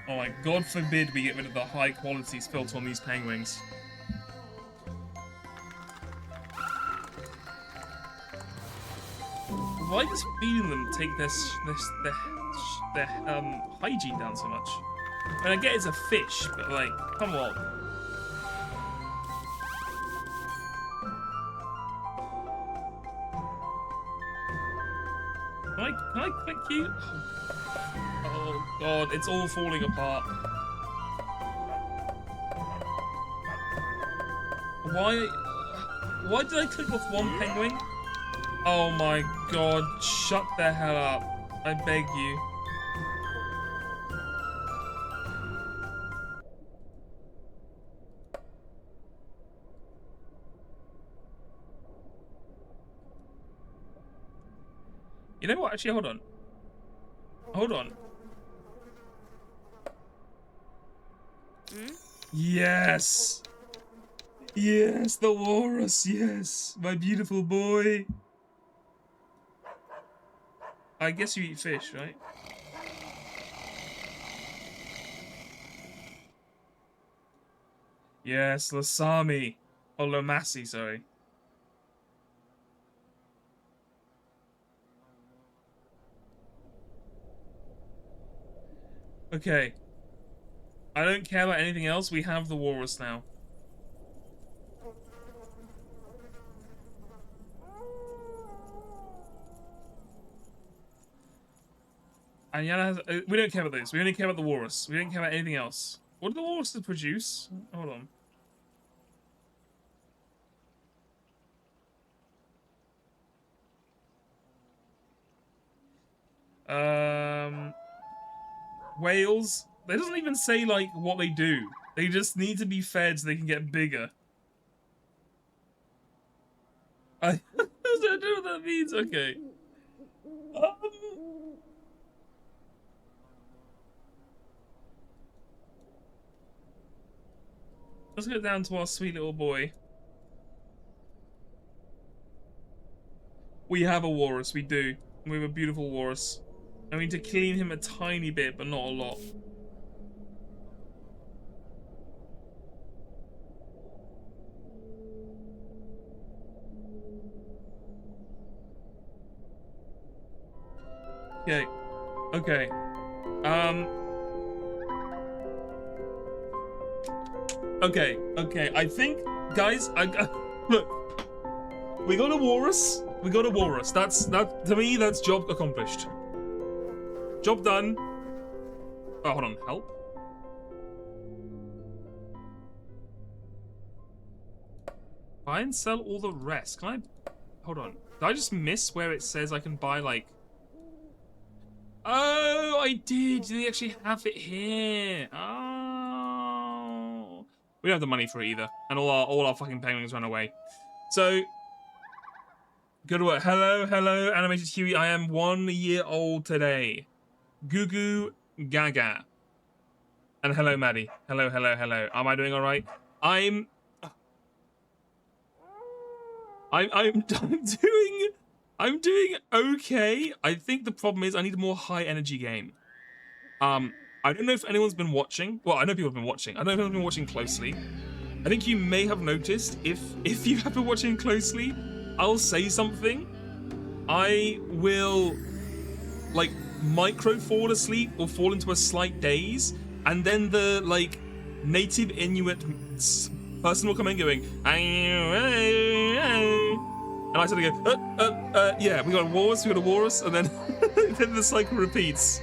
Oh my god forbid we get rid of the high quality filter on these penguins. Why does feeding them take their hygiene down so much? I mean, I get it's a fish, but like, come on. Can I click you? Oh god, it's all falling apart. Why did I click off one penguin? Oh my god, shut the hell up. I beg you. You know what? Actually, hold on. Hold on. Yes! Yes, the walrus, yes! My beautiful boy! I guess you eat fish, right? Yes, Lasami. Oh, Lomasi, sorry. Okay. I don't care about anything else, we have the walrus now. And Yana has, we don't care about this. We only care about the walrus. We don't care about anything else. What do the walruses produce? Hold on. Whales. They doesn't even say like what they do. They just need to be fed so they can get bigger. I don't know what that means. Okay. Let's go down to our sweet little boy. We have a walrus. We do. We have a beautiful walrus. I need to clean him a tiny bit, but not a lot. Okay. Okay. Okay. Okay. I think, guys, look. We got a walrus. We got a walrus. That to me. That's job accomplished. Job done. Oh, hold on. Help. Buy and sell all the rest. Can I? Hold on. Did I just miss where it says I can buy like? Oh, I did. They actually have it here. Oh, we don't have the money for it either, and all our fucking penguins ran away. So, good work. Hello, hello, animated Huey. I am 1 year old today. Goo goo gaga. And hello, Maddie. Hello, hello, hello. Am I doing all right? I'm doing okay. I think the problem is I need a more high energy game. I don't know if anyone's been watching. Well, I know people have been watching. I don't know if anyone's been watching closely. I think you may have noticed if you have been watching closely, I'll say something. I will like micro fall asleep or fall into a slight daze, and then the like native Inuit person will come in going, and I sort of go, yeah, we got a walrus, and then then the cycle repeats.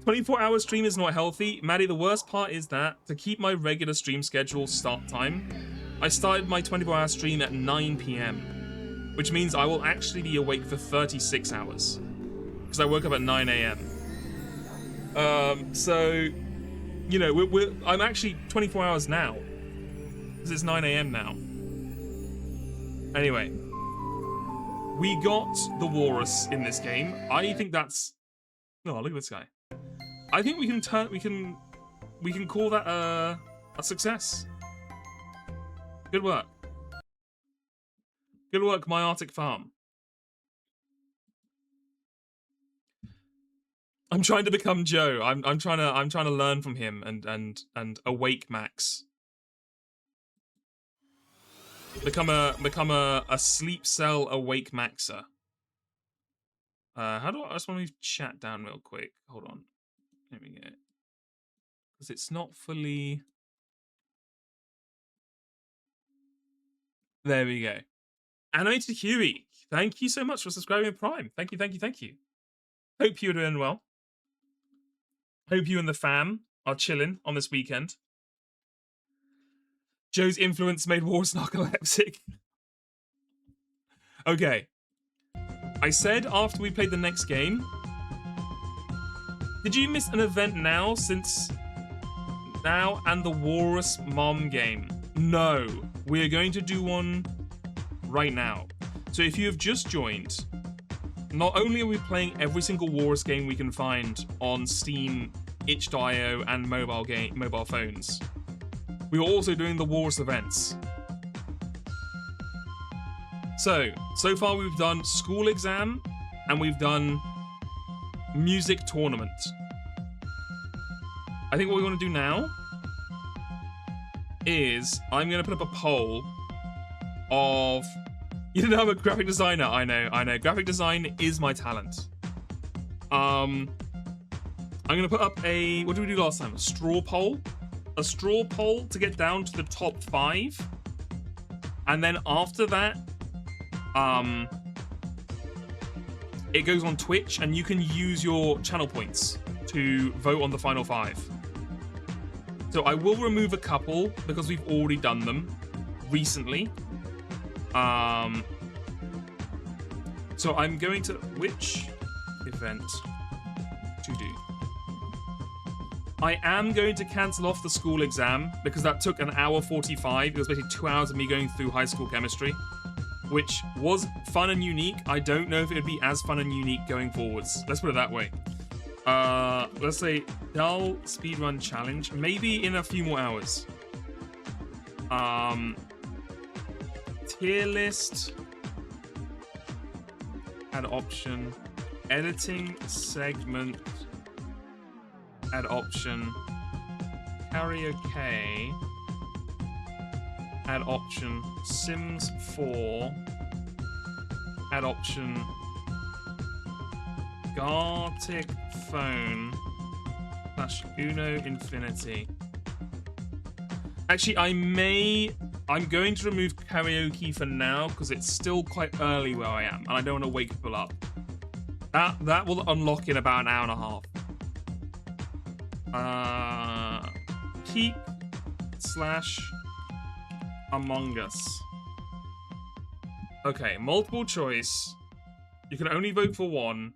24-hour stream is not healthy. Maddie, the worst part is that to keep my regular stream schedule start time, I started my 24-hour stream at 9 PM, which means I will actually be awake for 36 hours because I woke up at 9 AM. So, you know, I'm actually 24 hours now because it's 9 AM now. Anyway, we got the walrus in this game. I think that's... Oh, look at this guy. I think we can call that a success. Good work. Good work, my Arctic farm. I'm trying to become Joe. I'm trying to learn from him and awake Max. Become a sleep cell awake Maxer. How do I just want to chat down real quick? Hold on. Let me get it. Because it's not fully. There we go. Animated Huey, thank you so much for subscribing to Prime. Thank you, thank you, thank you. Hope you're doing well. Hope you and the fam are chilling on this weekend. Joe's influence made Walrus narcoleptic. Okay. I said after we played the next game, did you miss an event now since now and the Walrus Mom game? No, we are going to do one right now. So if you have just joined, not only are we playing every single Walrus game we can find on Steam, itch.io, and mobile phones, we are also doing the Walrus events. So far we've done school exam and we've done music tournament. I think what we want to do now is I'm going to put up a poll of... You know, I'm a graphic designer. I know. Graphic design is my talent. I'm going to put up a... What did we do last time? A straw poll? A straw poll to get down to the top 5. And then after that, it goes on Twitch and you can use your channel points to vote on the final 5. So I will remove a couple because we've already done them recently. So I'm going to... Which event to do? I am going to cancel off the school exam because that took an hour 45. It was basically 2 hours of me going through high school chemistry, which was fun and unique. I don't know if it would be as fun and unique going forwards. Let's put it that way. Let's say dull speedrun challenge. Maybe in a few more hours. Tier list. Add option. Editing segment. Add option. Karaoke. Add option. Sims 4. Add option. Gartic phone. / Uno Infinity. Actually, I'm going to remove karaoke for now because it's still quite early where I am and I don't want to wake people up. That will unlock in about an hour and a half. Keep / Among Us. Okay, multiple choice. You can only vote for one.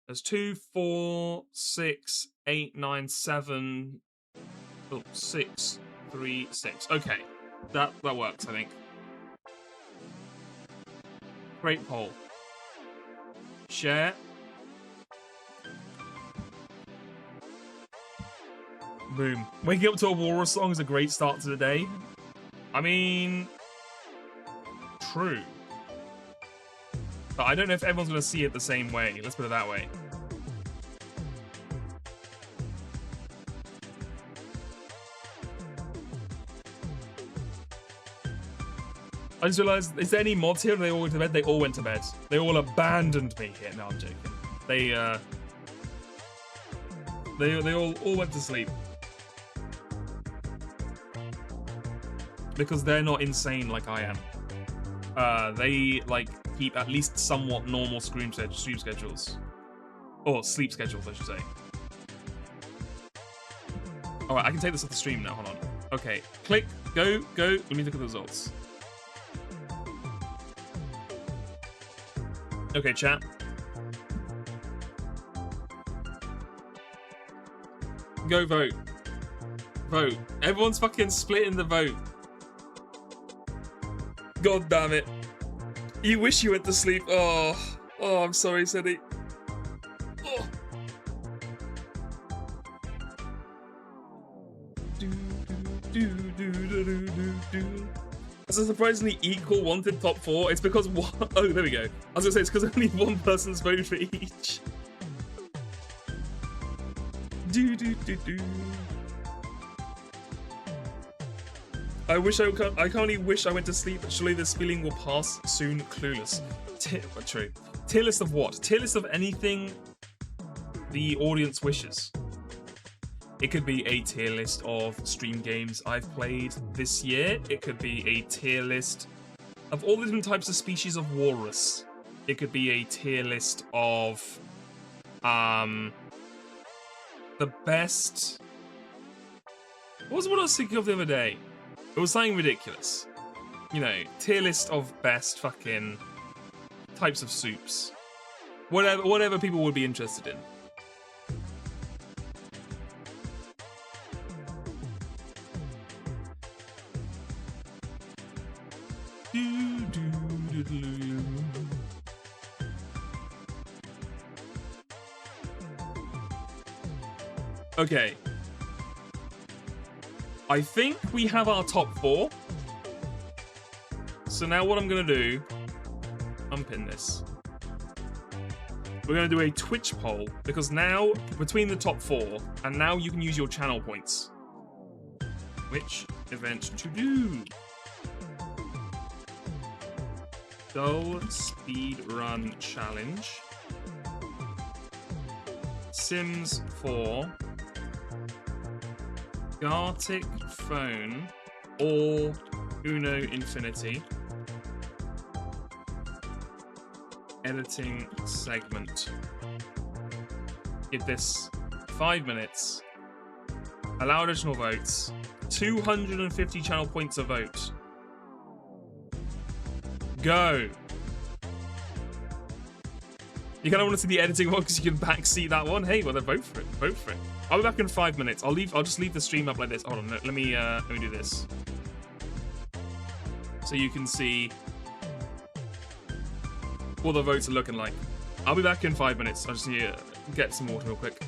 There's 2, 4, 6, 8, 9, 7. Oh, 6, 3, 6. Okay, that works, I think. Great poll. Share. Boom. Waking up to a Walrus song is a great start to the day. I mean, true. But I don't know if everyone's going to see it the same way. Let's put it that way. I just realized, is there any mods here? They all went to bed? They all went to bed. They all abandoned me here. No, I'm joking. They all went to sleep. Because they're not insane like I am. They, like, keep at least somewhat normal stream schedules. Or sleep schedules, I should say. Alright, I can take this off the stream now. Hold on. Okay. Click. Go. Let me look at the results. Okay, chat. Go vote. Vote. Everyone's fucking splitting the vote. God damn it. You wish you went to sleep. Oh, I'm sorry, Sedi. Oh. It's a surprisingly equal wanted top 4. It's because one... Oh, there we go. I was gonna say it's because only one person's voted for each. Do do do do. I currently wish I went to sleep, but surely this feeling will pass soon. Clueless. True. Tier list of what? Tier list of anything the audience wishes. It could be a tier list of stream games I've played this year. It could be a tier list of all the different types of species of walrus. It could be a tier list of the best. What I was thinking of the other day? It was something ridiculous. You know, tier list of best fucking types of soups. Whatever people would be interested in. Okay. I think we have our top 4. So now what I'm going to do... Unpin this. We're going to do a Twitch poll, because now, between the top 4, and now you can use your channel points. Which event to do? Goal Speedrun Challenge. Sims 4. Gartic Phone or Uno Infinity. Editing segment. Give this 5 minutes. Allow additional votes. 250 channel points a vote. Go. You kind of want to see the editing one because you can backseat that one. Hey, well then vote for it. Vote for it. I'll be back in 5 minutes. I'll just leave the stream up like this. Hold on, let me do this. So you can see what the votes are looking like. I'll be back in 5 minutes. I just need to get some water real quick.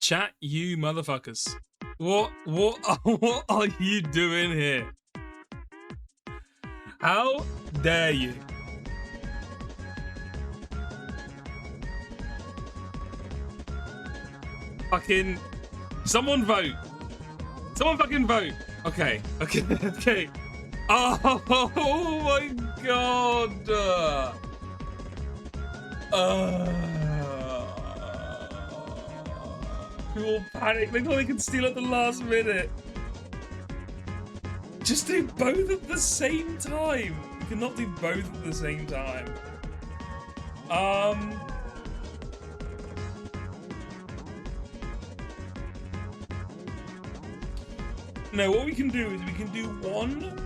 Chat, you motherfuckers. What are you doing here? How dare you? Fucking, someone vote. Someone fucking vote. Okay. Okay. Oh my god. People panic. They thought they could steal at the last minute. Just do both at the same time. You cannot do both at the same time. No, what we can do is we can do one,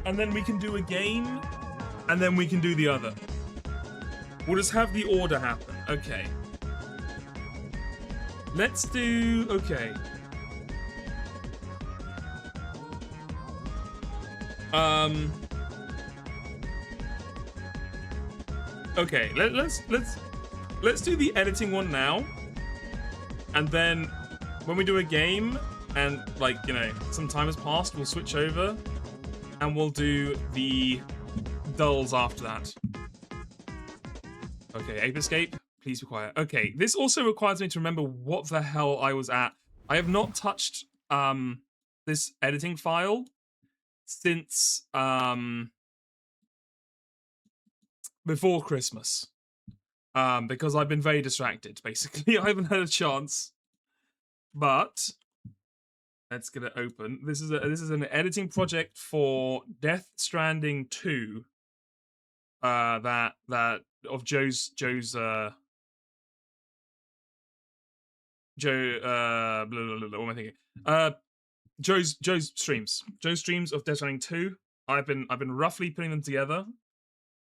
and then we can do a game, and then we can do the other. We'll just have the order happen. Okay. Let's do... Okay. Okay, let's do the editing one now, and then when we do a game and, like, you know, some time has passed, we'll switch over and we'll do the dulls after that. Okay, Ape Escape, please be quiet. Okay, this also requires me to remember what the hell I was at. I have not touched this editing file since before Christmas, because I've been very distracted, basically. I haven't had a chance, but let's get it open. This is an editing project for Death Stranding 2, that of Joe's Joe, blah, blah, blah, what am I thinking? Joe's streams of Death Stranding 2. I've been roughly putting them together.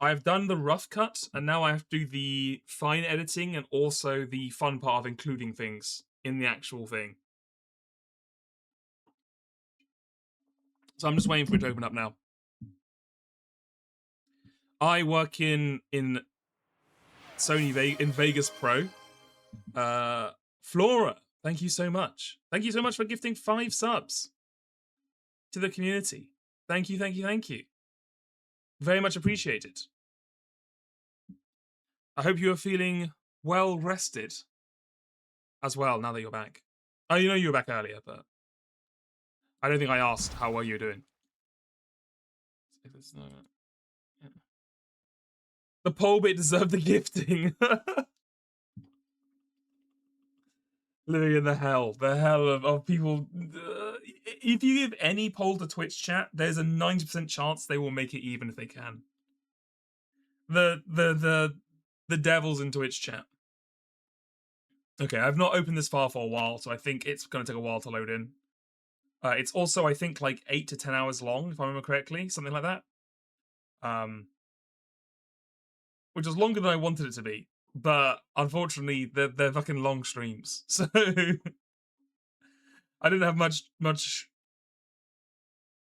I've done the rough cut, and now I have to do the fine editing and also the fun part of including things in the actual thing. So I'm just waiting for it to open up now. I work in Sony in Vegas Pro. Flora, thank you so much. Thank you so much for gifting 5 subs to the community. Thank you, thank you, thank you. Very much appreciated. I hope you are feeling well rested as well now that you're back. Oh, you know you were back earlier, but I don't think I asked how well you're doing. The poll bit deserved the gifting. Living in the hell of people. If you give any poll to Twitch chat, there's a 90% chance they will make it even if they can. The devil's in Twitch chat. Okay, I've not opened this file for a while, so I think it's going to take a while to load in. It's also, I think, like 8 to 10 hours long, if I remember correctly, something like that. Which is longer than I wanted it to be, but unfortunately, they're fucking long streams, so I didn't have much.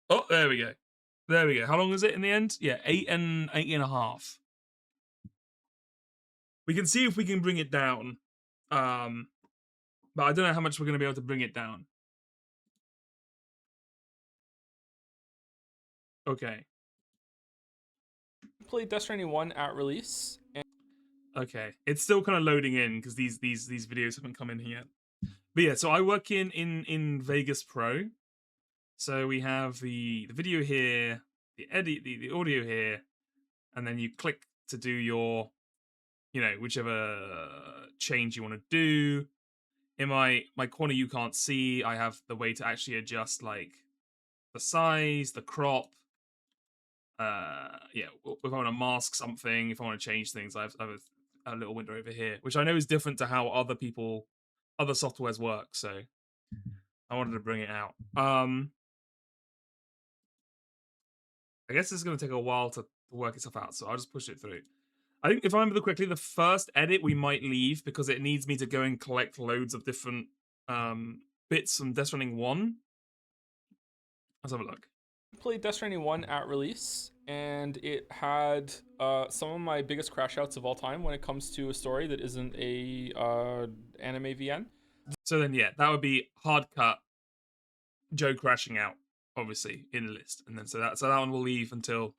Oh, there we go. There we go. How long is it in the end? Yeah, 8 and a half. We can see if we can bring it down, but I don't know how much we're going to be able to bring it down. Okay. Played Death Stranding 1 at release. Okay, it's still kind of loading in because these videos haven't come in yet. But yeah, so I work in Vegas Pro. So we have the video here, the edit, the audio here, and then you click to do your, you know, whichever change you want to do. In my corner you can't see, I have the way to actually adjust like the size, the crop. Yeah, if I want to mask something, if I want to change things, I have a little window over here, which I know is different to how other softwares work. So I wanted to bring it out. I guess this is going to take a while to work itself out, so I'll just push it through. I think if I remember correctly, the first edit we might leave because it needs me to go and collect loads of different bits from Death Stranding 1. Let's have a look. Played Death Stranding 1 at release, and it had some of my biggest crash outs of all time when it comes to a story that isn't a anime VN. So then, yeah, that would be hard cut Joe crashing out, obviously, in the list, and then so that one will leave until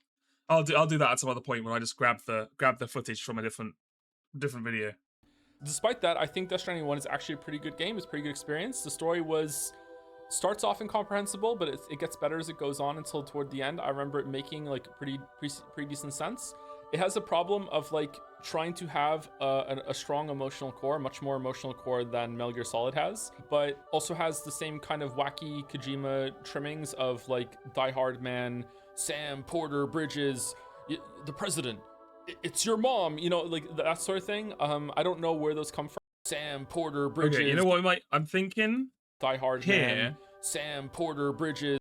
I'll do that at some other point when I just grab the footage from a different video. Despite that, I think Death Stranding 1 is actually a pretty good game. It's a pretty good experience. The story starts off incomprehensible, but it gets better as it goes on until toward the end. I remember it making like pretty decent sense. It has a problem of like trying to have a strong emotional core, much more emotional core than Metal Gear Solid has, but also has the same kind of wacky Kojima trimmings of like Die Hard Man, Sam Porter Bridges, the president. It's your mom, you know, like that sort of thing. I don't know where those come from. Sam Porter Bridges. Okay, you know what I'm thinking? Die Hard Here, Man, Sam Porter Bridges.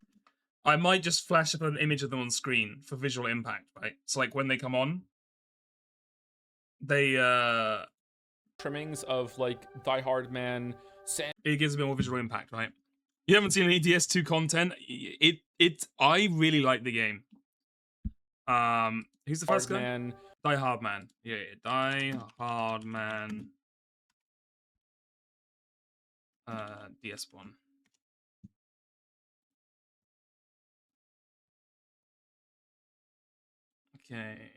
I might just flash up an image of them on screen for visual impact, right? So like when they come on, they trimmings of like Die Hard Man, Sam. It gives a bit more visual impact, right? You haven't seen any DS2 content. I really like the game. Who's the first guy? Man. Die Hard Man. Yeah, Die Hard Man. DS1. Okay.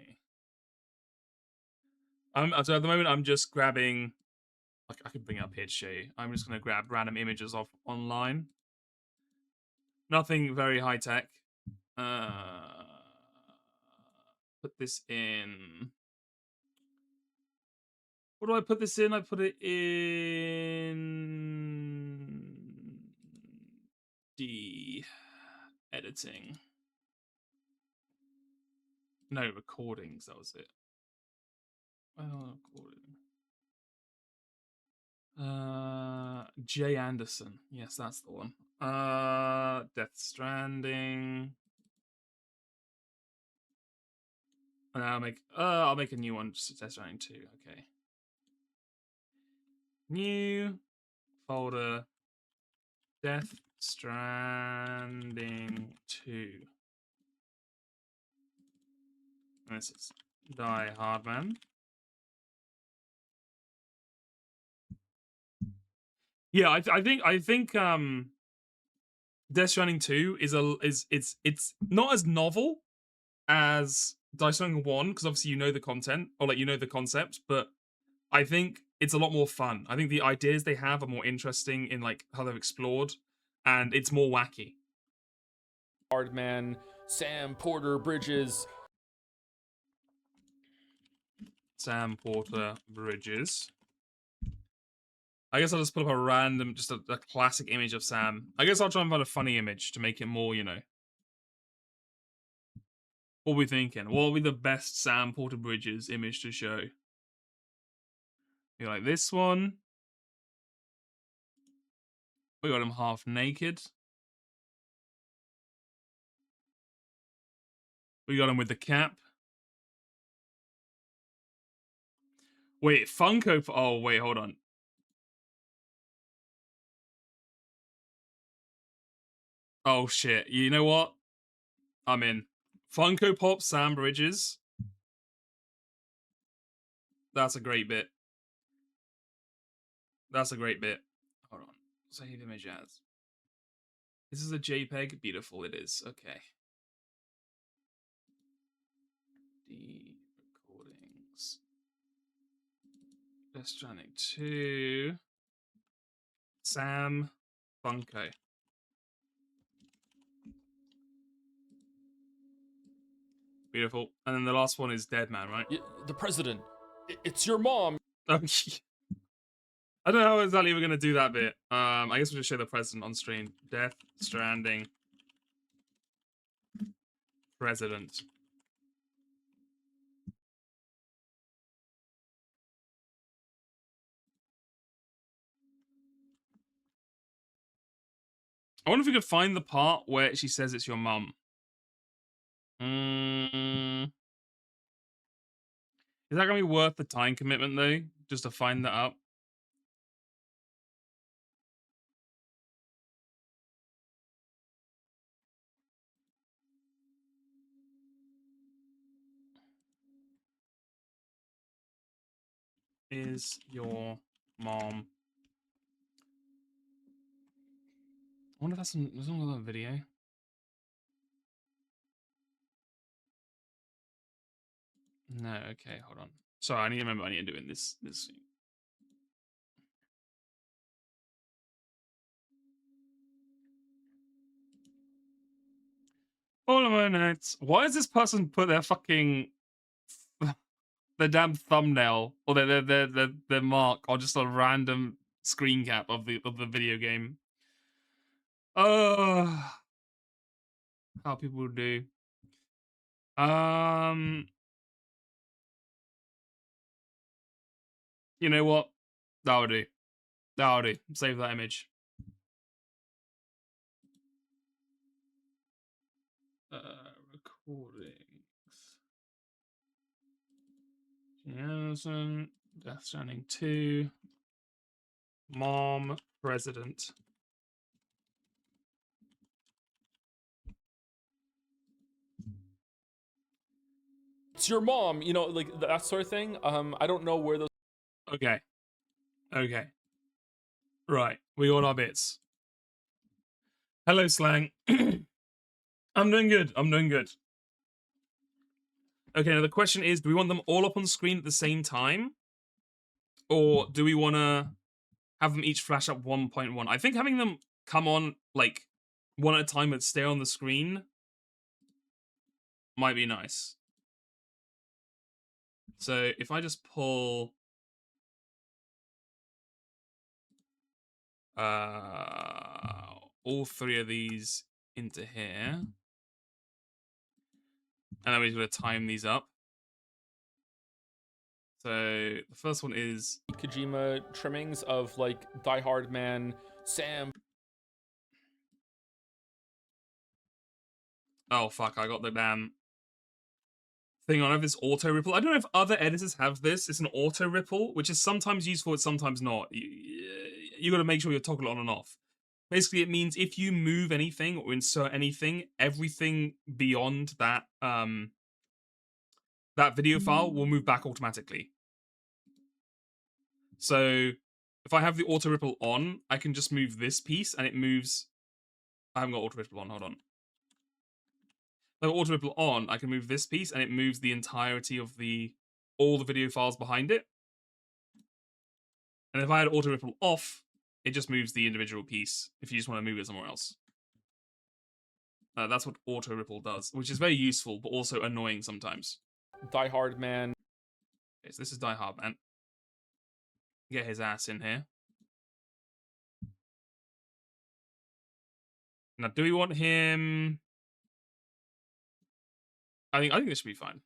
So at the moment I'm just grabbing. I could bring it up here to show you. I'm just gonna grab random images off online. Nothing very high tech. Put this in. What do I put this in? I put it in the editing. No, recordings. That was it. Recording. Jay Anderson. Yes, that's the one. Death Stranding. And I'll make a new one. Just Death Stranding 2. Okay. New folder. Death Stranding 2. And this is Die Hard Man. Yeah, I think Death Stranding 2 is it's not as novel as Die Stranding 1 because obviously you know the content or like you know the concept, but I think it's a lot more fun. I think the ideas they have are more interesting in like how they've explored, and it's more wacky. Hard Man, Sam Porter Bridges. Sam Porter Bridges. I guess I'll just put up a random, just a classic image of Sam. I guess I'll try and find a funny image to make it more, you know. What are we thinking? What will be the best Sam Porter Bridges image to show? You like this one? We got him half naked. We got him with the cap. Wait, Funko. Oh, wait, hold on. Oh, shit. You know what? I'm in. Funko Pop Sam Bridges. That's a great bit. That's a great bit. Hold on. Save image as. This is a JPEG. Beautiful it is. Okay. The recordings. Death Stranding 2. Sam Funko. Beautiful. And then the last one is Dead Man, right? The president. It's your mom. I don't know how exactly we're gonna do that bit. I guess we'll just show the president on stream. Death Stranding President. I wonder if we could find the part where she says it's your mum. Is that gonna be worth the time commitment though? Just to find that up? Is your mom wonder if that's another video. No, okay, hold on. Sorry, I need to remember I need to do in this. All of my notes. Why does this person put their fucking their damn thumbnail or their mark on just a random screen cap of the video game? How people do. You know what? That'll do. That'll do. Save that image. Recordings. Anderson, Death Stranding 2. Mom, President. It's your mom, you know, like that sort of thing. I don't know where those. Okay. Right, we got our bits. Hello, Slang. I'm doing good. Okay, now the question is, do we want them all up on screen at the same time? Or do we want to have them each flash up 1.1? I think having them come on, like, one at a time but stay on the screen might be nice. So if I just pull all three of these into here, and then we're going to time these up. So the first one is Kojima trimmings of like Die Hard Man, Sam. Oh fuck, I got the damn thing on. I have this auto ripple. I don't know if other editors have this. It's an auto ripple, which is sometimes useful, it's sometimes not. You got to make sure you toggle it on and off. Basically, it means if you move anything or insert anything, everything beyond that that video file will move back automatically. So if I have the auto ripple on, I can just move this piece and it moves. I haven't got auto ripple on, hold on. If I have auto ripple on, I can move this piece and it moves the entirety of all the video files behind it. And if I had auto ripple off, it just moves the individual piece if you just want to move it somewhere else. That's what auto ripple does, which is very useful, but also annoying sometimes. Die Hard Man. Okay, so this is Die Hard Man. Get his ass in here. Now, do we want him? I think this should be fine.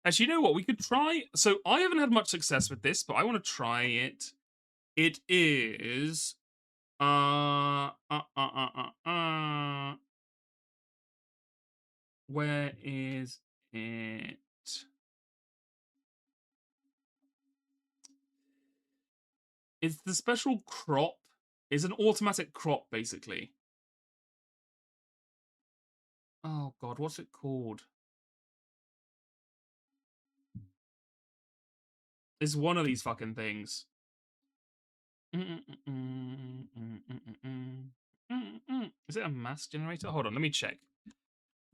Actually, you know what? We could try. So I haven't had much success with this, but I want to try it. It is where is it? It's the special crop. It's an automatic crop, basically. Oh god, what's it called? It's one of these fucking things. Is it a mass generator? Hold on, let me check.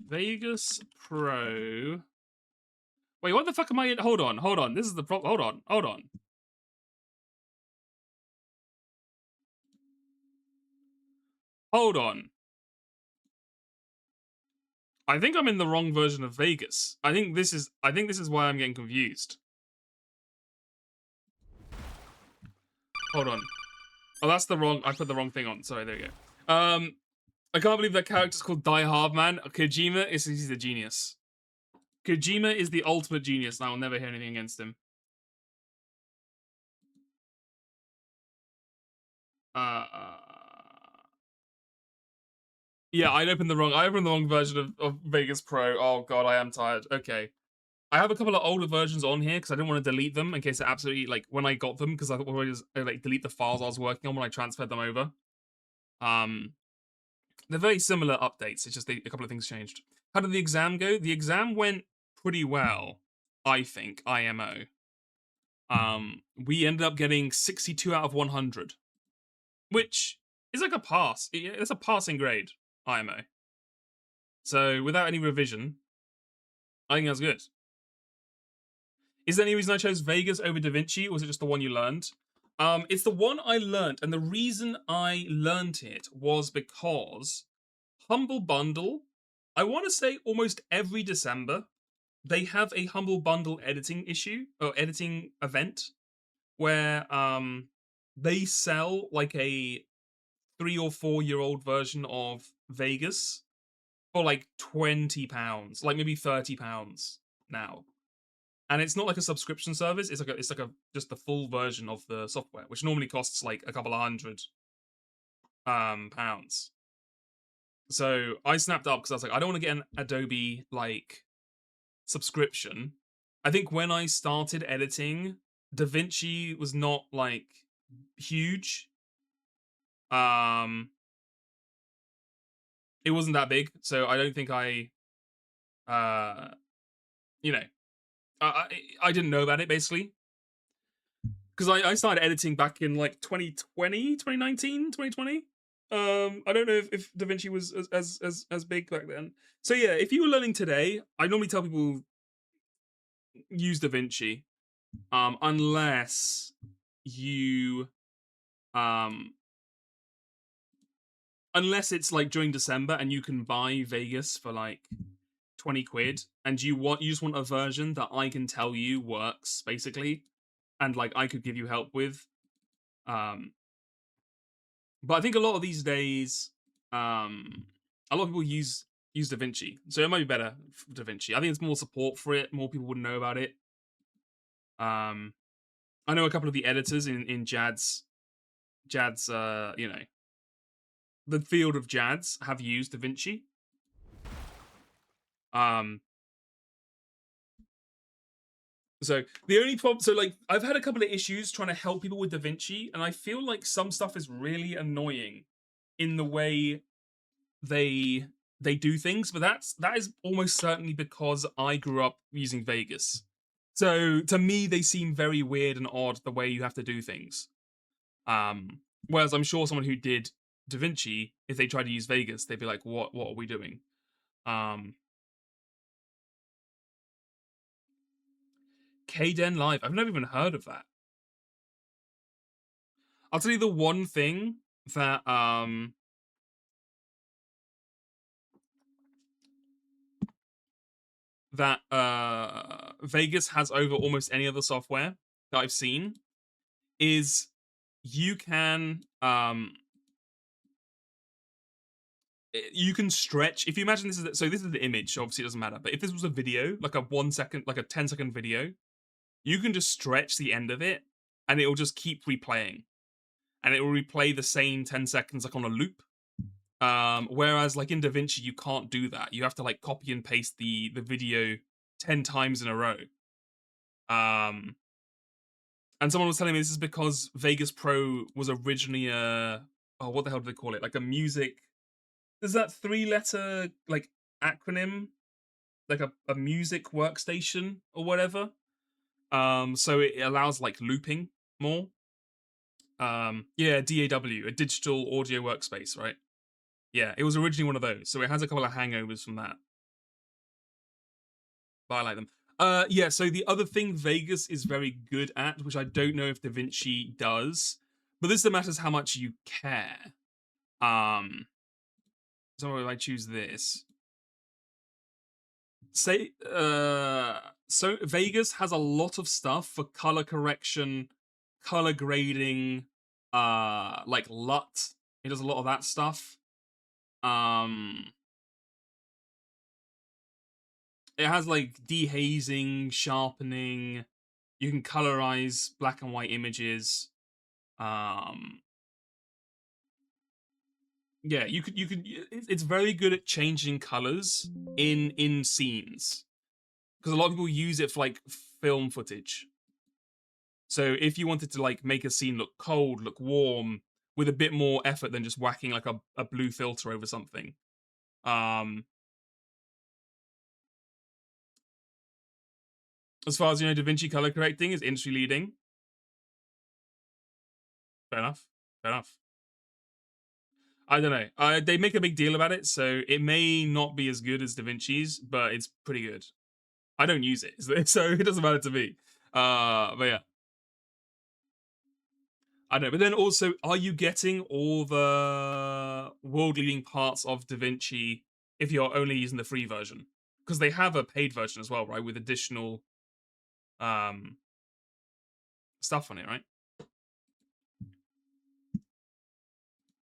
Vegas Pro. Wait, what the fuck am I in? Hold on. This is the problem. Hold on. Hold on. I think I'm in the wrong version of Vegas. I think this is why I'm getting confused. Hold on. Oh, that's the wrong. I put the wrong thing on. Sorry, there you go. I can't believe that character's called Die Hard Man. Kojima he's a genius. Kojima is the ultimate genius, and I will never hear anything against him. Yeah, I opened the wrong version of Vegas Pro. Oh god, I am tired. Okay. I have a couple of older versions on here because I didn't want to delete them in case it absolutely, like, when I got them, because I thought I was like delete the files I was working on when I transferred them over. They're very similar updates. It's just a couple of things changed. How did the exam go? The exam went pretty well, I think, IMO. we ended up getting 62 out of 100, which is like a pass. It's a passing grade, IMO. So without any revision, I think that's good. Is there any reason I chose Vegas over Da Vinci, or was it just the one you learned? It's the one I learned, and the reason I learned it was because Humble Bundle, I want to say almost every December, they have a Humble Bundle editing issue, or editing event, where they sell like a 3 or 4 year old version of Vegas for like £20, like maybe £30 now. And it's not like a subscription service. It's like a just the full version of the software, which normally costs like a couple of hundred pounds. So I snapped up because I was like, I don't want to get an Adobe like subscription. I think when I started editing, DaVinci was not like huge. It wasn't that big, so I don't think I you know, I didn't know about it basically. Because I started editing back in like 2020, 2019, 2020. I don't know if DaVinci was as big back then. So yeah, if you were learning today, I normally tell people use DaVinci, unless you unless it's like during December and you can buy Vegas for like 20 quid, and you just want a version that I can tell you works basically, and like I could give you help with. But I think a lot of these days, a lot of people use DaVinci, so it might be better for DaVinci. I think it's more support for it. More people would know about it. I know a couple of the editors in Jad's you know, the field of Jads have used DaVinci. So the only problem, so like I've had a couple of issues trying to help people with DaVinci, and I feel like some stuff is really annoying in the way they do things, but that is almost certainly because I grew up using Vegas. So to me, they seem very weird and odd the way you have to do things. Whereas I'm sure someone who did DaVinci, if they tried to use Vegas, they'd be like, "What are we doing?" Kden Live. I've never even heard of that. I'll tell you the one thing that Vegas has over almost any other software that I've seen is you can stretch. If you imagine this is the image, so obviously it doesn't matter, but if this was a video, like a 1 second, like a 10-second video, you can just stretch the end of it and it will just keep replaying, and it will replay the same 10 seconds like on a loop. Whereas like in DaVinci, you can't do that. You have to like copy and paste the video 10 times in a row. And someone was telling me this is because Vegas Pro was originally what the hell do they call it? Like a music. There's that 3-letter like acronym, like a music workstation or whatever. So it allows like looping more. Yeah, DAW, a digital audio workspace, right? Yeah, it was originally one of those, so it has a couple of hangovers from that. But I like them. Yeah, so the other thing Vegas is very good at, which I don't know if DaVinci does, but this matters how much you care. So if I choose this, say, so Vegas has a lot of stuff for color correction, color grading, like LUT. It does a lot of that stuff. It has like dehazing, sharpening. You can colorize black and white images. Yeah, you could. It's very good at changing colors in scenes, because a lot of people use it for like film footage. So if you wanted to like make a scene look cold, look warm, with a bit more effort than just whacking like a blue filter over something, As far as you know, DaVinci color correcting is industry leading. Fair enough. Fair enough. I don't know. They make a big deal about it, so it may not be as good as DaVinci's, but it's pretty good. I don't use it, so it doesn't matter to me. But yeah. I know, but then also, are you getting all the world-leading parts of DaVinci if you're only using the free version? Because they have a paid version as well, right, with additional stuff on it, right?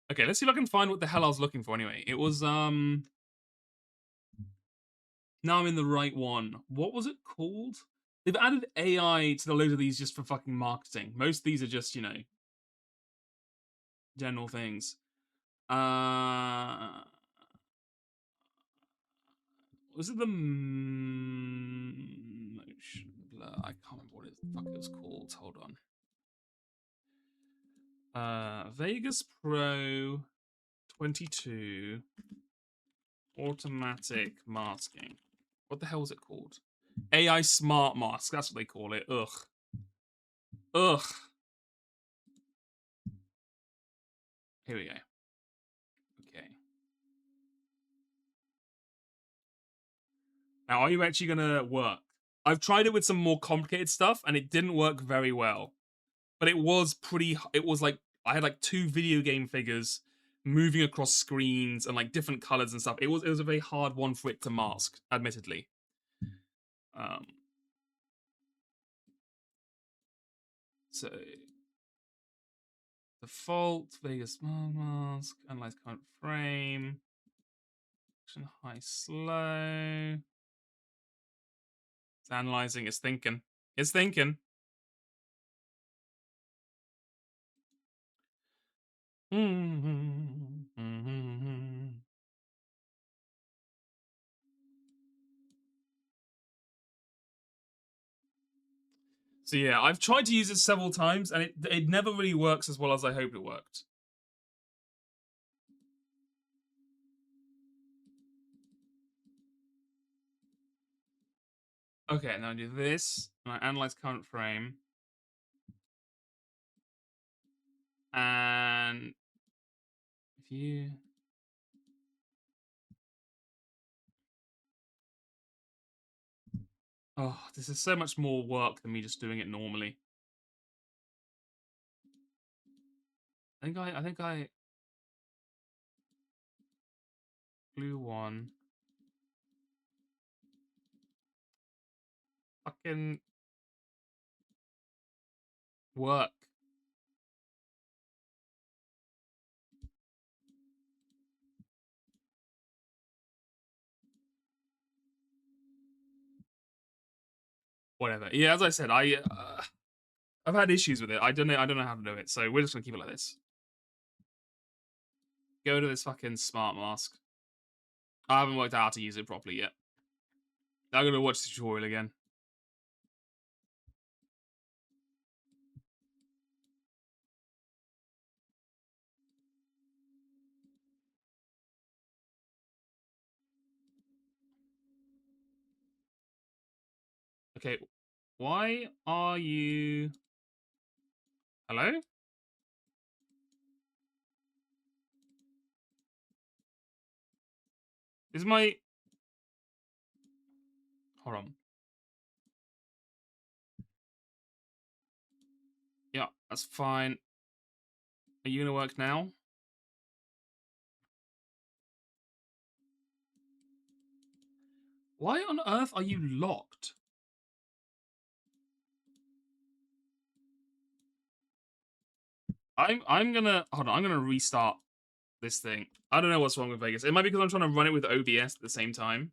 Okay, let's see if I can find what the hell I was looking for anyway. It was now I'm in the right one. What was it called? They've added AI to the load of these just for fucking marketing. Most of these are just, general things. Was it the motion blur? I can't remember what the fuck it was called. Hold on. Vegas Pro 22 automatic masking. What the hell is it called? AI smart mask. That's what they call it. Ugh. Ugh. Here we go. Okay. Now, are you actually gonna work? I've tried it with some more complicated stuff, and it didn't work very well. But it was pretty. It was like I had like 2 video game figures moving across screens and like different colors and stuff. It was a very hard one for it to mask, admittedly. So default Vegas mask, analyze current frame, action high slow. It's analyzing. It's thinking. It's thinking. So yeah, I've tried to use it several times, and it never really works as well as I hoped it worked. Okay, now I do this, and I analyze current frame, and if you oh, this is so much more work than me just doing it normally. I think I blue one. Fucking work. Whatever. Yeah, as I said, I've had issues with it. I don't know how to do it, so we're just gonna keep it like this. Go to this fucking smart mask. I haven't worked out how to use it properly yet. I'm gonna watch the tutorial again. Okay, why are you... Hello? Is my... Hold on. Yeah, that's fine. Are you gonna work now? Why on earth are you locked? I'm gonna... Hold on, I'm gonna restart this thing. I don't know what's wrong with Vegas. It might be because I'm trying to run it with OBS at the same time.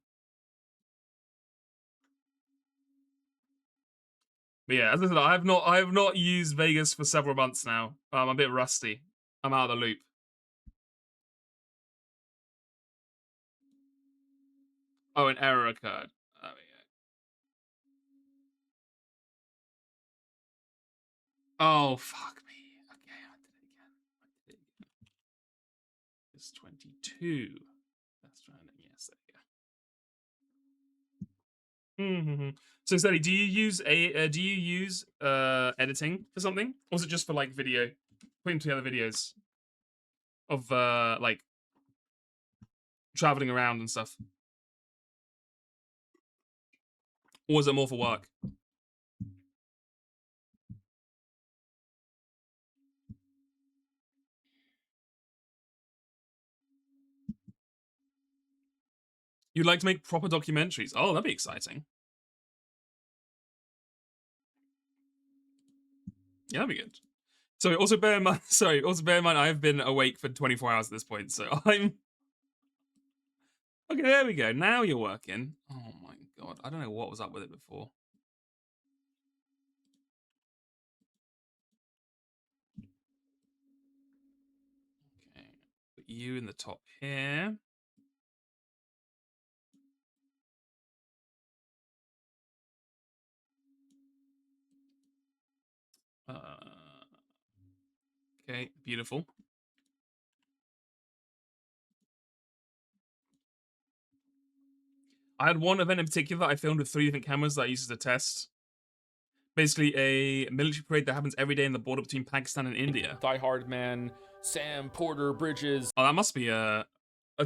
But yeah, as I said, I have not used Vegas for several months now. I'm a bit rusty. I'm out of the loop. Oh, an error occurred. Oh, yeah. Oh, fuck me. Okay, I did it again. It's 22. That's trying to... Yes, there you go. Mm-hmm. So, Sally, do you use editing for something, or is it just for like video, putting together videos of like traveling around and stuff, or is it more for work? You'd like to make proper documentaries? Oh, that'd be exciting. Yeah, that'd be good. So also bear in mind, I've been awake for 24 hours at this point, so I'm okay. There we go. Now you're working. Oh my god, I don't know what was up with it before. Okay, put you in the top here. Okay, beautiful. I had one event in particular that I filmed with 3 different cameras that I used as a test. Basically, a military parade that happens every day in the border between Pakistan and India. Die Hard Man, Sam Porter Bridges. Oh, that must be a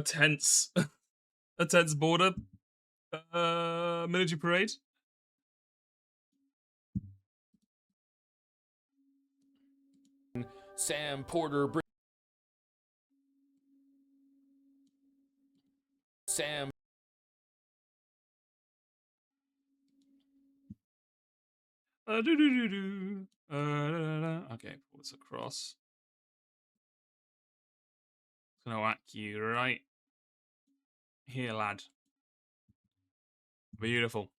tense, a tense border military parade. Sam Porter Bridges. Sam. Okay, pull this across. It's gonna whack you right here, lad. Beautiful.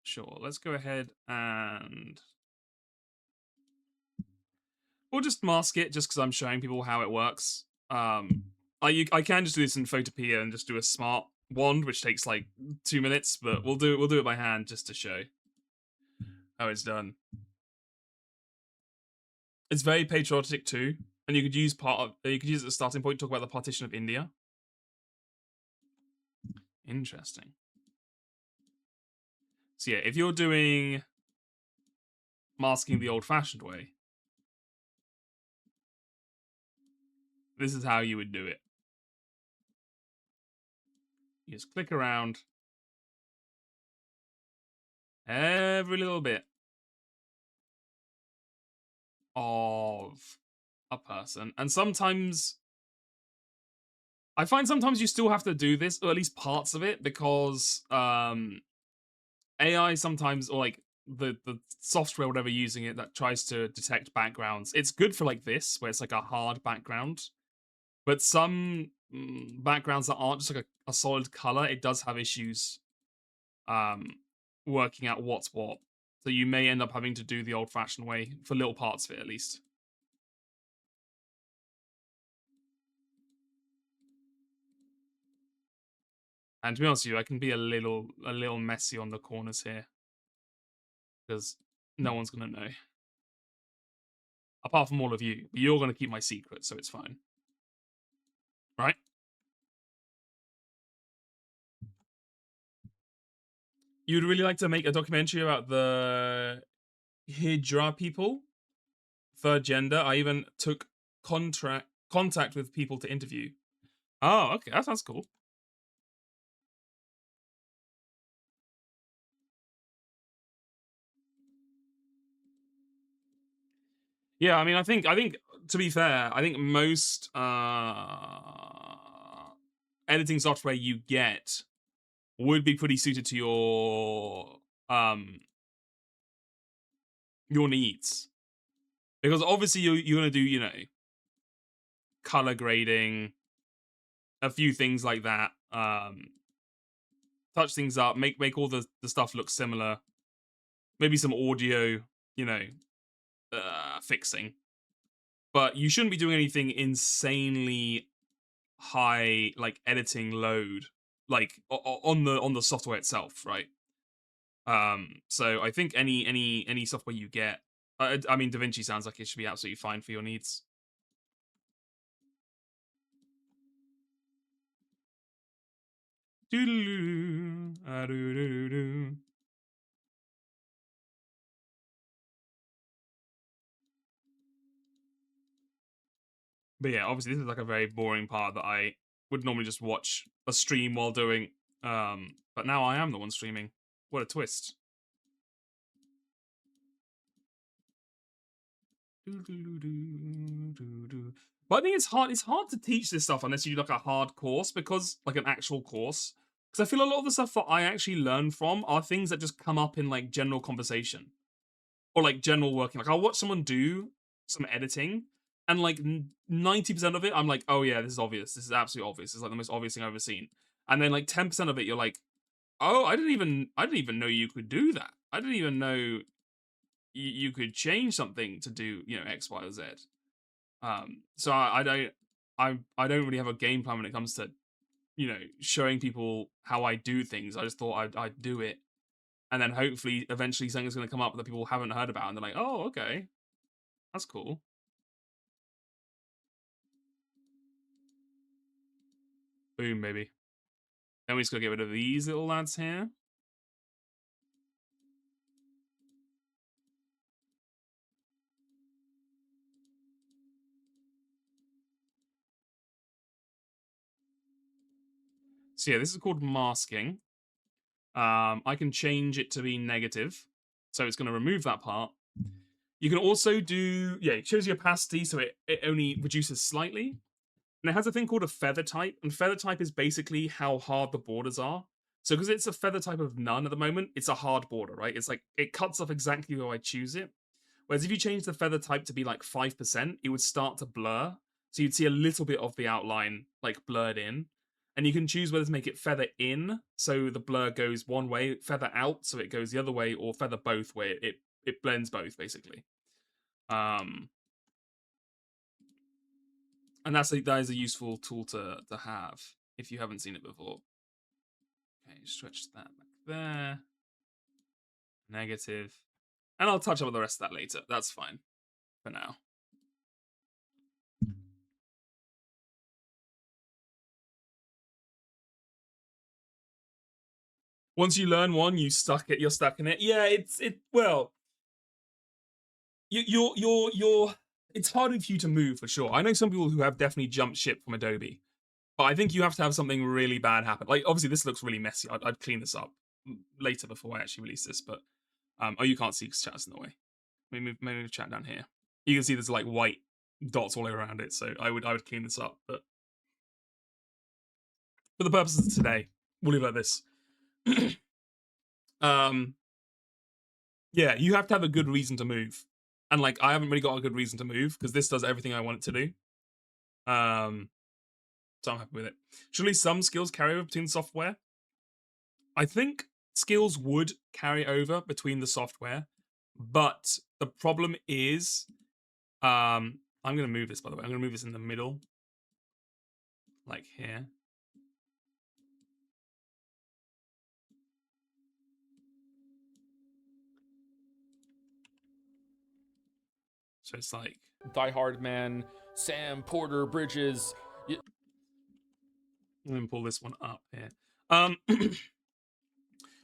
Sure. Let's go ahead and we'll just mask it just because I'm showing people how it works. I can just do this in Photopea and just do a smart wand, which takes like 2 minutes, but we'll do it by hand just to show how it's done. It's very patriotic too, and you could use you could use it as a starting point to talk about the partition of India. Interesting. So yeah, if you're doing masking the old-fashioned way, this is how you would do it. You just click around every little bit of a person. And sometimes I find sometimes you still have to do this, or at least parts of it, because AI sometimes, or like the software, whatever using it, that tries to detect backgrounds. It's good for like this, where it's like a hard background. But some backgrounds that aren't just like a solid color, it does have issues working out what's what. So you may end up having to do the old-fashioned way for little parts of it, at least. And to be honest with you, I can be a little messy on the corners here, because no one's gonna know, apart from all of you. But you're gonna keep my secret, so it's fine, right? You'd really like to make a documentary about the Hijra people, third gender. I even took contact with people to interview. Oh, okay, that sounds cool. Yeah, I mean, I think to be fair, I think most editing software you get would be pretty suited to your needs, because obviously you're gonna do, you know, color grading, a few things like that, touch things up, make all the stuff look similar, maybe some audio, you know, fixing, but you shouldn't be doing anything insanely high, like editing load, like on the software itself, right? So I think any software you get, I mean, DaVinci sounds like it should be absolutely fine for your needs. But yeah, obviously this is like a very boring part that I would normally just watch a stream while doing. But now I am the one streaming. What a twist. But I think it's hard to teach this stuff unless you do like a hard course, because like an actual course. Because I feel a lot of the stuff that I actually learn from are things that just come up in like general conversation or like general working. Like I'll watch someone do some editing, and like 90% of it, I'm like, oh yeah, this is obvious. This is absolutely obvious. It's like the most obvious thing I've ever seen. And then like 10% of it, you're like, oh, I didn't even know you could do that. I didn't even know you could change something to do, you know, X, Y, or Z. So I don't really have a game plan when it comes to, you know, showing people how I do things. I just thought I'd do it, and then hopefully eventually something's going to come up that people haven't heard about, and they're like, oh, okay, that's cool. Boom, baby. Then we just gotta get rid of these little lads here. So yeah, this is called masking. I can change it to be negative, so it's going to remove that part. You can also do, yeah, it shows your opacity, so it only reduces slightly. And it has a thing called a feather type, and feather type is basically how hard the borders are. So because it's a feather type of none at the moment, it's a hard border, right? It's like, it cuts off exactly where I choose it. Whereas if you change the feather type to be like 5%, it would start to blur. So you'd see a little bit of the outline like blurred in. And you can choose whether to make it feather in, so the blur goes one way, feather out, so it goes the other way, or feather both, where it blends both, basically. And that is a useful tool to have if you haven't seen it before. Okay, stretch that back there. Negative. And I'll touch up on the rest of that later. That's fine for now. Once you learn one, you're stuck in it. Yeah, well, you're it's harder for you to move for sure. I know some people who have definitely jumped ship from Adobe, but I think you have to have something really bad happen. Like obviously this looks really messy. I'd clean this up later before I actually release this, but oh, you can't see because chat's in the way. Maybe move chat down here. You can see there's like white dots all around it, so I would clean this up, but for the purposes of today, we'll leave it like this. Yeah, you have to have a good reason to move. And like I haven't really got a good reason to move because this does everything I want it to do. So I'm happy with it. Surely some skills carry over between the software. I think skills would carry over between the software, but the problem is, I'm gonna move this, by the way. I'm gonna move this in the middle, like here. So it's like Die Hard Man, Sam Porter Bridges. I'm gonna pull this one up here.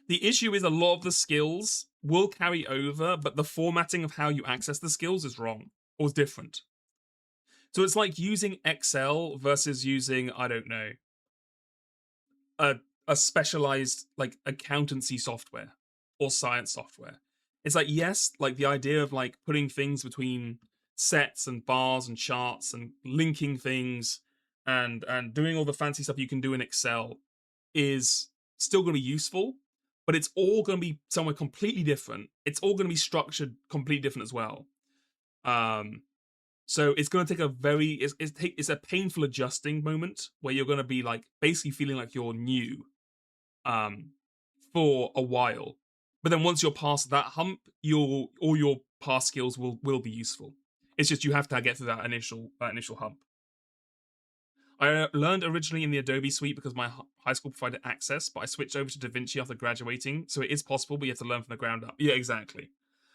The issue is a lot of the skills will carry over, but the formatting of how you access the skills is wrong or is different. So it's like using Excel versus using, I don't know, a specialized like accountancy software or science software. It's like, yes, like the idea of like putting things between sets and bars and charts and linking things and doing all the fancy stuff you can do in Excel is still going to be useful, but it's all going to be somewhere completely different. It's all going to be structured completely different as well. So it's going to take a very it's a painful adjusting moment where you're going to be like basically feeling like you're new for a while. But then once you're past that hump, all your past skills will be useful. It's just you have to get through that initial hump. I learned originally in the Adobe suite because my high school provided access, but I switched over to DaVinci after graduating, so it is possible, but you have to learn from the ground up. Yeah, exactly.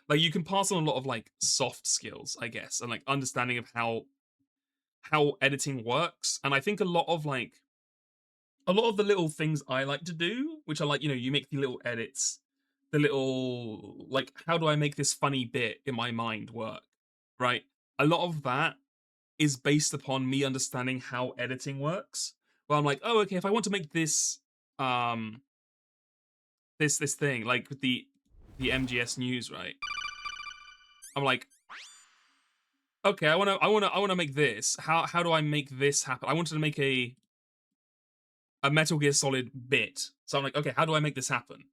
Like you can pass on a lot of like soft skills, I guess, and like understanding of how editing works. And I think a lot of the little things I like to do, which are like, you make the little edits, the little like, how do I make this funny bit in my mind work? Right? A lot of that is based upon me understanding how editing works. Well, I'm like, oh, okay, if I want to make this this thing, like with the MGS news, right? I'm like, okay, I wanna make this. How do I make this happen? I wanted to make a Metal Gear Solid bit. So I'm like, okay, how do I make this happen?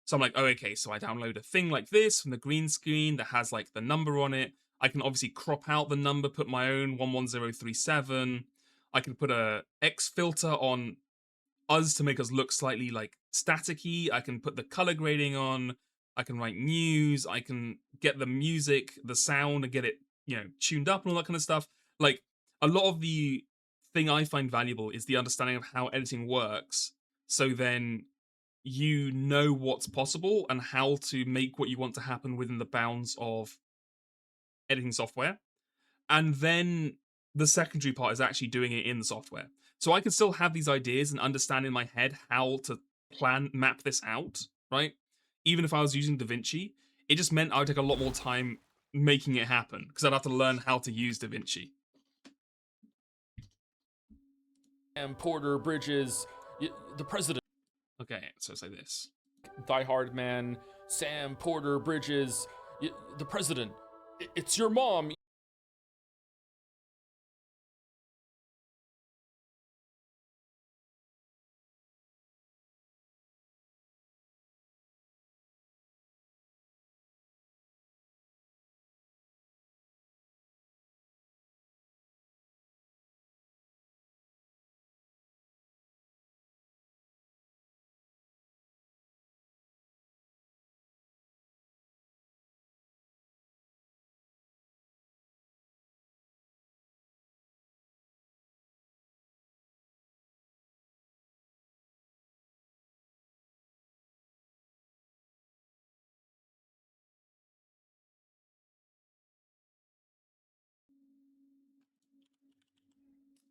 So I'm like, oh, okay, so I download a thing like this from the green screen that has like the number on it. I can obviously crop out the number, put my own 11037. I can put a X filter on us to make us look slightly like staticky. I can put the color grading on. I can write news. I can get the music, the sound, and get it, tuned up and all that kind of stuff. Like a lot of the thing I find valuable is the understanding of how editing works. So then you know what's possible and how to make what you want to happen within the bounds of editing software. And then the secondary part is actually doing it in the software. So I can still have these ideas and understand in my head how to map this out, right? Even if I was using DaVinci, it just meant I would take a lot more time making it happen because I'd have to learn how to use DaVinci. And Porter Bridges, the president. Okay, so say this. Die Hard Man, Sam Porter Bridges, the president. It's your mom.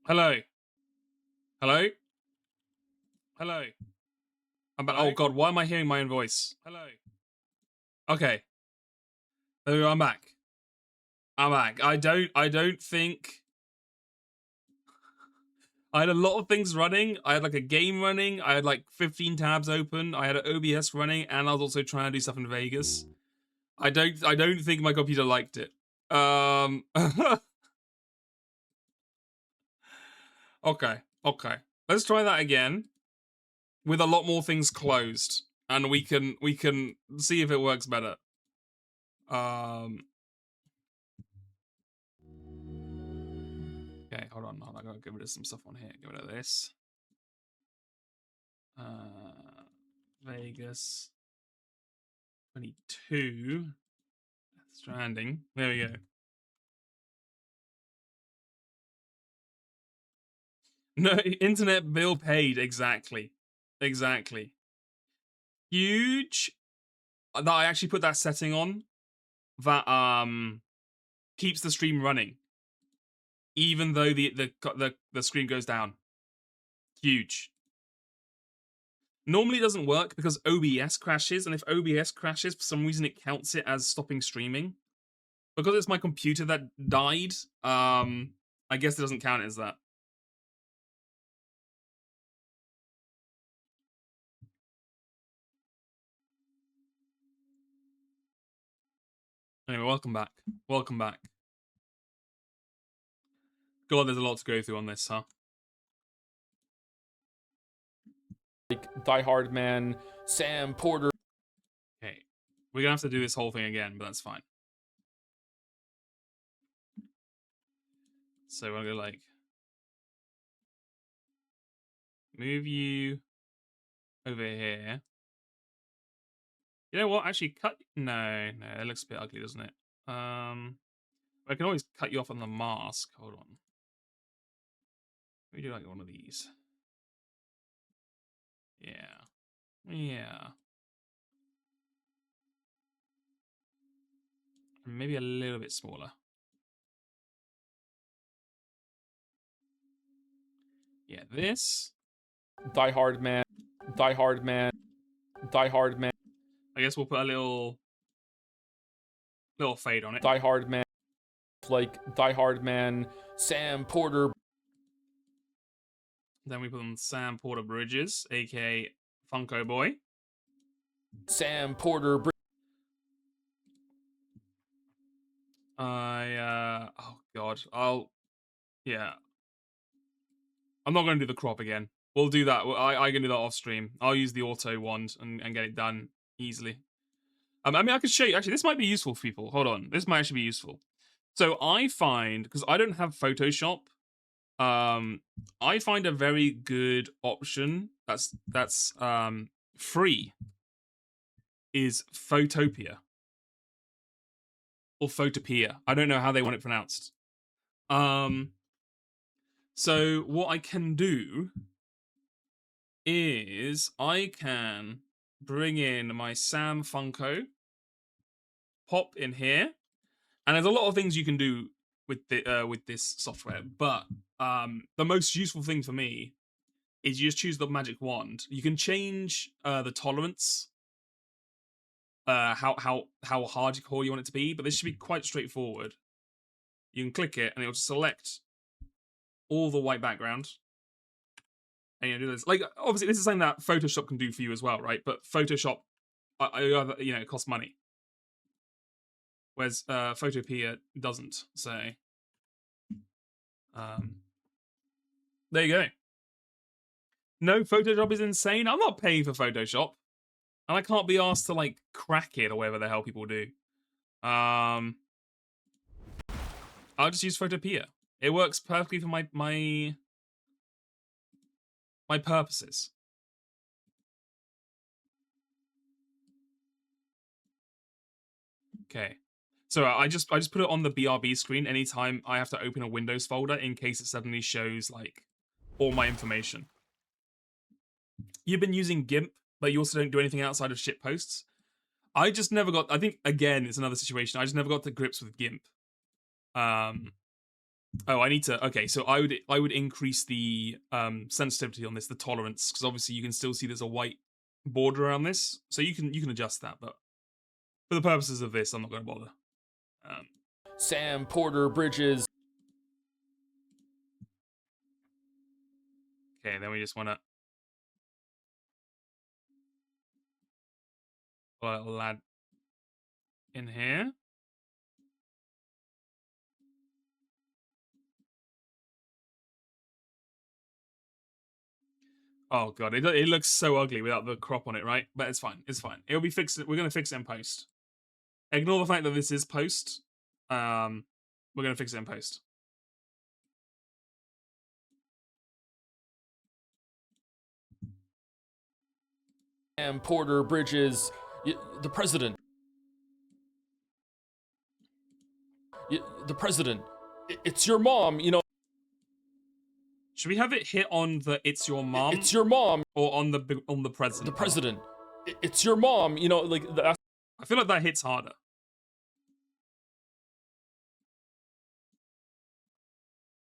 Hello. Hello? Hello. Oh god, why am I hearing my own voice? Hello. Okay. I'm back. I'm back. I don't think I had a lot of things running. I had like a game running. I had like 15 tabs open. I had an OBS running, and I was also trying to do stuff in Vegas. I don't think my computer liked it. Okay. Let's try that again with a lot more things closed, and we can see if it works better. Okay, hold on. I'm gonna get rid of some stuff on here. Get rid of this. Vegas 22 Stranding. There we go. No, internet bill paid. Exactly. Huge. That I actually put that setting on that keeps the stream running even though the screen goes down. Huge. Normally it doesn't work because OBS crashes, and if OBS crashes, for some reason it counts it as stopping streaming. Because it's my computer that died, I guess it doesn't count it as that. Anyway, welcome back. God, there's a lot to go through on this, huh? Like Die Hard Man, Sam Porter. Okay, we're gonna have to do this whole thing again, but that's fine. So we're gonna go like move you over here. You know what? Actually, cut. No, it looks a bit ugly, doesn't it? I can always cut you off on the mask. Hold on. We do like one of these. Yeah. Yeah. Maybe a little bit smaller. Yeah, this. Die Hard Man. Die Hard Man. Die Hard Man. I guess we'll put a little fade on it. Die Hard Man. Like Die Hard Man. Sam Porter. Then we put on Sam Porter Bridges, aka Funko Boy. Sam Porter. Oh god, yeah. I'm not going to do the crop again. We'll do that. I can do that off stream. I'll use the auto wand and get it done easily. I mean, I could show you. Actually, this might be useful for people. Hold on. This might actually be useful. So I find, because I don't have Photoshop, I find a very good option that's free is Photopia. Or Photopia. I don't know how they want it pronounced. So what I can do is I can bring in my Sam Funko, pop in here, and there's a lot of things you can do with this software, but the most useful thing for me is you just choose the magic wand. You can change the tolerance, how hardcore you want it to be, but this should be quite straightforward. You can click it and it'll just select all the white background. And you do this. Like, obviously, this is something that Photoshop can do for you as well, right? But Photoshop, it costs money. Whereas Photopia doesn't. So, there you go. No, Photoshop is insane. I'm not paying for Photoshop. And I can't be asked to, like, crack it or whatever the hell people do. I'll just use Photopia. It works perfectly for my purposes. Okay. So I just put it on the BRB screen anytime I have to open a Windows folder in case it suddenly shows, like, all my information. You've been using GIMP, but you also don't do anything outside of shit posts. I just never got, I think, again, it's another situation. I just never got to grips with GIMP. Oh, I need to, okay, so I would increase the sensitivity on this, the tolerance, because obviously you can still see there's a white border around this. So you can adjust that, but for the purposes of this, I'm not going to bother. Sam Porter Bridges. Okay, then we just want to put a little lad in here. Oh god, it looks so ugly without the crop on it, right? But it's fine. It's fine. It'll be fixed. We're gonna fix it in post. Ignore the fact that this is post. We're gonna fix it in post. Sam Porter Bridges, the president. The president. It's your mom, you know. Should we have it hit on the "It's your mom"? It's your mom, or on the president? The president. It's your mom, you know, like that's. I feel like that hits harder.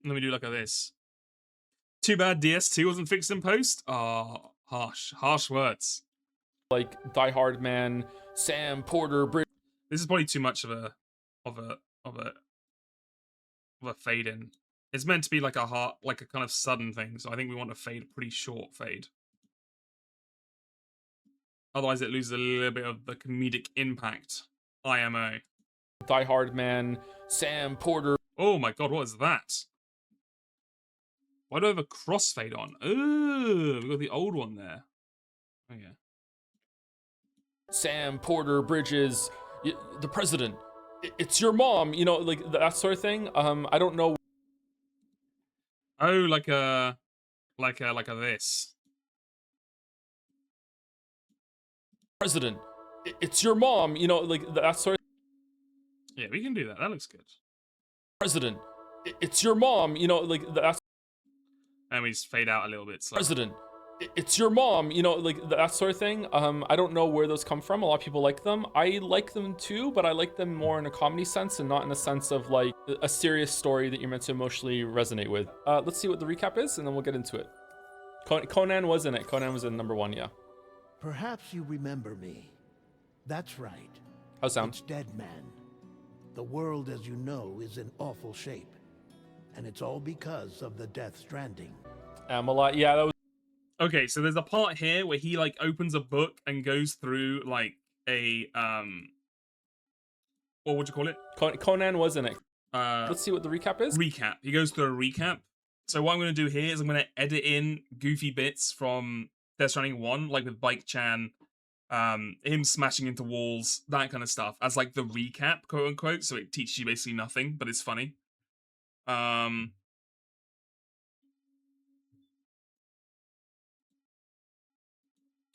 Let me do like this. Too bad DS2 wasn't fixed in post. Oh, harsh words. Like Die Hard Man, Sam Porter Bridges. This is probably too much of a fade in. It's meant to be like a kind of sudden thing, so I think we want a fade, a pretty short fade. Otherwise, it loses a little bit of the comedic impact. IMO. Die Hard Man, Sam Porter. Oh my god, what is that? Why do I have a crossfade on? Ooh, we got the old one there. Oh yeah. Sam Porter Bridges, the president. It's your mom, you know, like that sort of thing. I don't know. Oh, like a this. President. It's your mom, you know, like that sort of. Yeah, we can do that. That looks good. President. It's your mom, you know, like that's. And we just fade out a little bit. So. President, it's your mom, you know, like that sort of thing. I don't know where those come from. A lot of people like them. I like them too, but I like them more in a comedy sense and not in a sense of like a serious story that you're meant to emotionally resonate with. Let's see what the recap is, and then we'll get into it. Conan was in it. Conan was in #1, yeah. Perhaps you remember me. That's right. How's sound? It's Dead Man. The world, as you know, is in awful shape. And it's all because of the Death Stranding. Amalot, yeah, that was. Okay, so there's a part here where he like opens a book and goes through like a what would you call it? Conan was in it. Let's see what the recap is. Recap. He goes through a recap. So what I'm going to do here is I'm going to edit in goofy bits from Death Stranding 1, like with Bike Chan, him smashing into walls, that kind of stuff, as like the recap, quote unquote. So it teaches you basically nothing, but it's funny.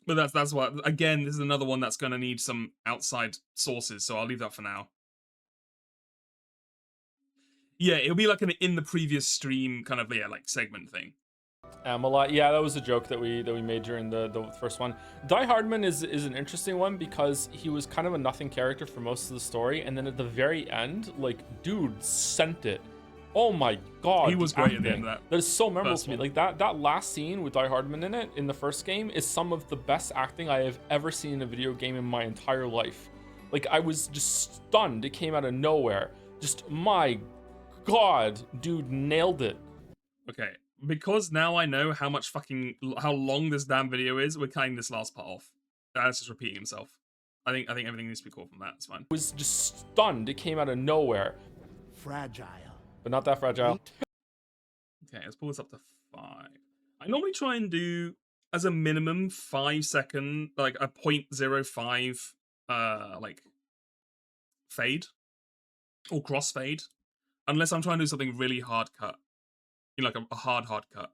But that's what, again, this is another one that's going to need some outside sources, so I'll leave that for now. Yeah, it'll be like an in the previous stream kind of, yeah, like segment thing. Amalot, yeah, that was a joke that we made during the first one. Die Hardman is an interesting one because he was kind of a nothing character for most of the story, and then at the very end, like, dude sent it. Oh my god, he was great at the end of that. That is so memorable to me. Like that last scene with Die Hardman in it in the first game is some of the best acting I have ever seen in a video game in my entire life. Like, I was just stunned. It came out of nowhere. Just, my god, dude nailed it. Okay, because now I know how long this damn video is, we're cutting this last part off. That's just repeating himself. I think everything needs to be called from that. It's fine. I was just stunned. It came out of nowhere. Fragile. But not that fragile. Okay, let's pull this up to 5. I normally try and do, as a minimum, 5 second, like a 0.05, like, fade. Or crossfade. Unless I'm trying to do something really hard cut. You know, like a hard cut.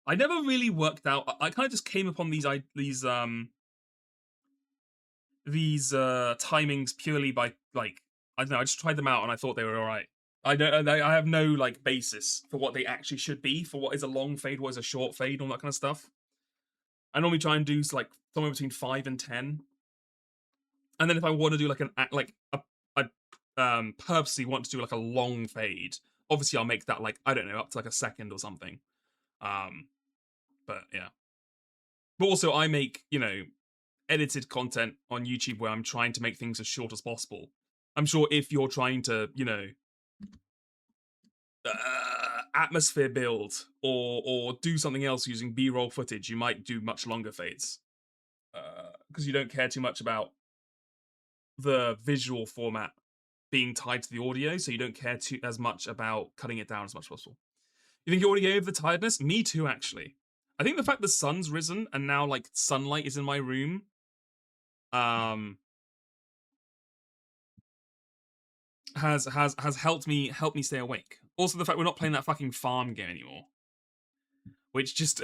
I never really worked out, I kind of just came upon these timings purely by, like, I don't know, I just tried them out and I thought they were alright. I have no like basis for what they actually should be, for what is a long fade, what is a short fade, all that kind of stuff. I normally try and do like somewhere between 5 and 10. And then if I want to do like I purposely want to do like a long fade, obviously I'll make that like, I don't know, up to like a second or something. But yeah. But also I make, you know, edited content on YouTube where I'm trying to make things as short as possible. I'm sure if you're trying to, you know, atmosphere build or do something else using B-roll footage, you might do much longer fades because you don't care too much about the visual format being tied to the audio, so you don't care as much about cutting it down as much as possible. You think you already gave the tiredness? Me too, actually. I think the fact the sun's risen and now like sunlight is in my room has helped me stay awake. Also, the fact we're not playing that fucking farm game anymore, which just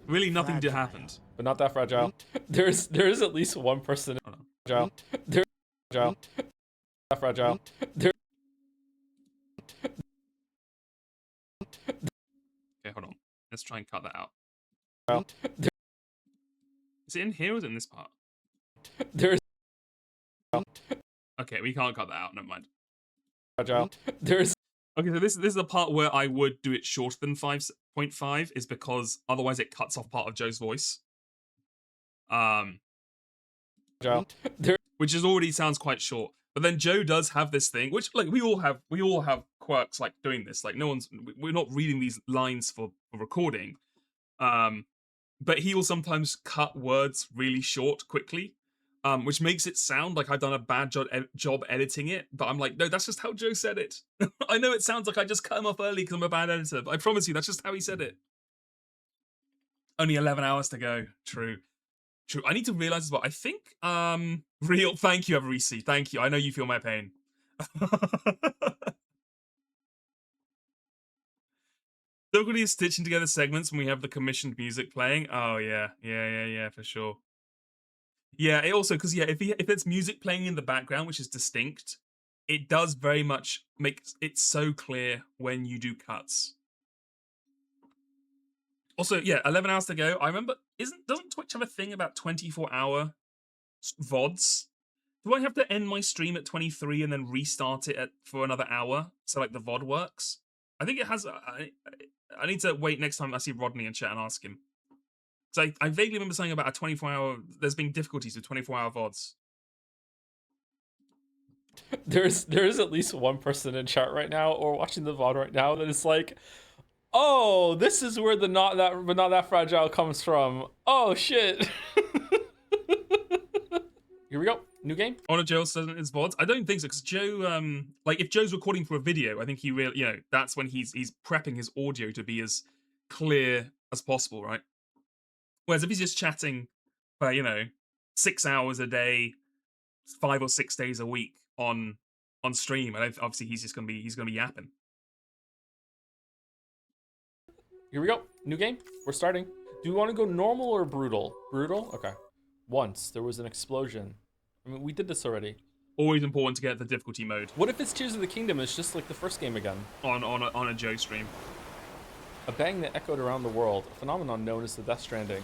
really nothing did happen. But not that fragile. There is at least one person fragile. There's fragile. Not fragile. There. Okay, hold on. Let's try and cut that out. Is it in here or is it in this part? There's. Okay, we can't cut that out. Never mind. Fragile. There's. Okay, so this is the part where I would do it shorter than 5.5, is because otherwise it cuts off part of Joe's voice. Which is already sounds quite short. But then Joe does have this thing, which like we all have quirks like doing this. Like we're not reading these lines for recording. But he will sometimes cut words really short quickly. Which makes it sound like I've done a bad job editing it, but I'm like, no, that's just how Joe said it. I know it sounds like I just cut him off early because I'm a bad editor, but I promise you, that's just how he said it. Only 11 hours to go. True. I need to realize as well, I think, thank you, EVERY C. Thank you. I know you feel my pain. Difficulty is stitching together segments when we have the commissioned music playing. Oh, yeah. Yeah, for sure. Yeah, it also, because, yeah, if it's music playing in the background, which is distinct, it does very much make it so clear when you do cuts. Also, yeah, 11 hours to go. I remember, doesn't Twitch have a thing about 24-hour VODs? Do I have to end my stream at 23 and then restart it for another hour so like the VOD works? I think it has. I need to wait next time I see Rodney in chat and ask him. So I vaguely remember saying about a 24-hour. There's been difficulties with 24-hour VODs. There is at least one person in chat right now or watching the VOD right now that is like, oh, this is where the not that fragile comes from. Oh shit. Here we go. New game. Honor Joe says in his VODs. I don't think so, because Joe, like if Joe's recording for a video, I think he really, that's when he's prepping his audio to be as clear as possible, right? Whereas if he's just chatting for 6 hours a day, 5 or 6 days a week on stream, and obviously he's gonna be yapping. Here we go. New game. We're starting. Do we want to go normal or brutal? Brutal. Okay. Once there was an explosion. I mean, we did this already. Always important to get the difficulty mode. What if it's Tears of the Kingdom? It's just like the first game again. On a Joe stream. A bang that echoed around the world, a phenomenon known as the Death Stranding.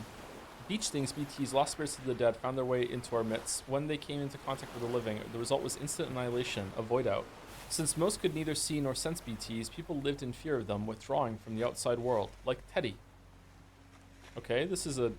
Beach Stings BT's lost spirits of the dead found their way into our midst. When they came into contact with the living, the result was instant annihilation, a void out. Since most could neither see nor sense BTs, people lived in fear of them, withdrawing from the outside world, like Teddy. Okay, this is a